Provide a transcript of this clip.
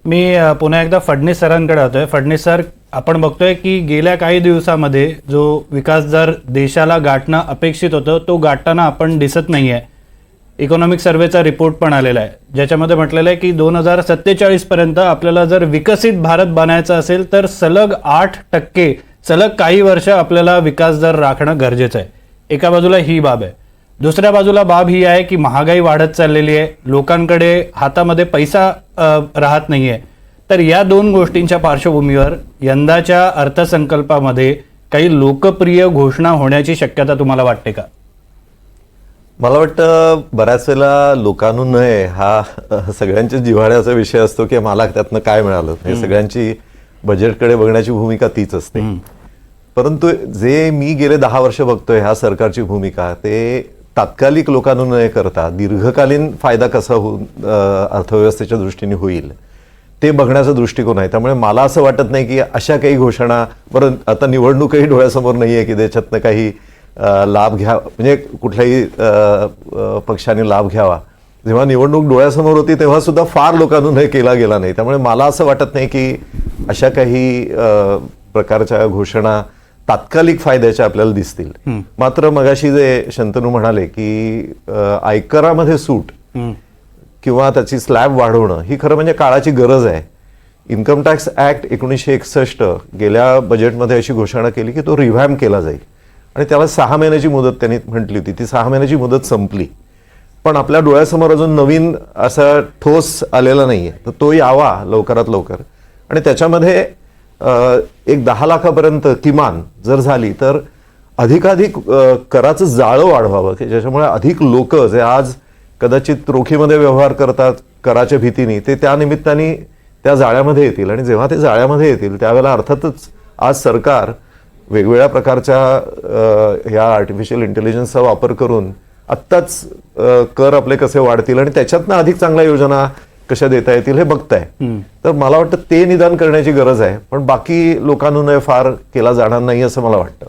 मी पुन्हा एकदा फडणवीस सरांकडे होतोय. फडणवीस सर, आपण बघतोय की गेल्या काही दिवसामध्ये जो विकास दर देशाला गाठणं अपेक्षित होतं तो गाठताना आपण दिसत नाहीये. इकॉनॉमिक सर्वेचा रिपोर्ट पण आलेला आहे ज्याच्यामध्ये म्हटलेलं आहे की 2047 पर्यंत आपल्याला जर विकसित भारत बनायचा असेल तर सलग 8% सलग काही वर्ष आपल्याला विकास दर राखणं गरजेचं आहे. एका बाजूला ही बाब आहे. दुसऱ्या बाजूला बाब ही आहे की महागाई वाढत चाललेली आहे, लोकांकडे हातामध्ये पैसा राहत नाहीये. तर या दोन गोष्टींच्या पार्श्वभूमीवर यंदाच्या अर्थसंकल्पामध्ये काही लोकप्रिय घोषणा होण्याची शक्यता तुम्हाला वाटते का? मला वाटतं बऱ्याच वेळेला लोकांना नये हा सगळ्यांच्या जिव्हाळ्याचा विषय असतो की मला त्यातनं काय मिळालं. हे सगळ्यांची बजेटकडे बघण्याची भूमिका तीच असते. परंतु जे मी गेले 10 वर्ष बघतोय ह्या सरकारची भूमिका, ते तात्कालिक लोकांना न करता दीर्घकालीन फायदा कसा अर्थव्यवस्थेच्या दृष्टीने होईल ते बघण्याचा दृष्टिकोन आहे. त्यामुळे मला असं वाटत नाही की अशा काही घोषणा, बरं आता निवडणूकही डोळ्यासमोर नाहीये की त्याच्यातनं काही लाभ घ्या, म्हणजे कुठल्याही पक्षाने लाभ घ्यावा. जेव्हा निवडणूक डोळ्यासमोर होती तेव्हा सुद्धा फार लोकांना केला गेला नाही. त्यामुळे मला असं वाटत नाही की अशा काही प्रकारच्या घोषणा तात्कालिक फायद्याच्या आपल्याला दिसतील. मात्र मगाशी जे शंतनू म्हणाले की आयकरामध्ये सूट किंवा त्याची स्लॅब वाढवणं ही खरं म्हणजे काळाची गरज आहे. इन्कम टॅक्स ऍक्ट 1961 गेल्या बजेटमध्ये अशी घोषणा केली की तो रिव्हॅम्प केला जाईल आणि त्याला 6 महिन्याची मुदत त्यांनी म्हटली होती. ती 6 महिन्याची मुदत संपली, पण आपल्या डोळ्यासमोर अजून नवीन असा ठोस आलेला नाहीये. तर तो यावा लवकरात लवकर आणि त्याच्यामध्ये एक 10 लाखापर्यंत किमान जर झाली तर अधिकाधिक कराचं जाळं वाढवावं की ज्याच्यामुळे अधिक लोक जे आज कदाचित रोखीमध्ये व्यवहार करतात कराच्या भीतीने, ते त्या निमित्ताने त्या जाळ्यामध्ये येतील. आणि जेव्हा ते जाळ्यामध्ये येतील त्यावेळेला अर्थातच आज सरकार वेगवेगळ्या प्रकारच्या ह्या आर्टिफिशियल इंटेलिजन्सचा वापर करून आत्ताच कर आपले कसे वाढतील आणि त्याच्यातनं अधिक चांगल्या योजना कशा देता येतील हे बघताय. तर मला वाटतं ते निदान करण्याची गरज आहे, पण बाकी लोकांना फार केला जाणार नाही असं मला वाटतं.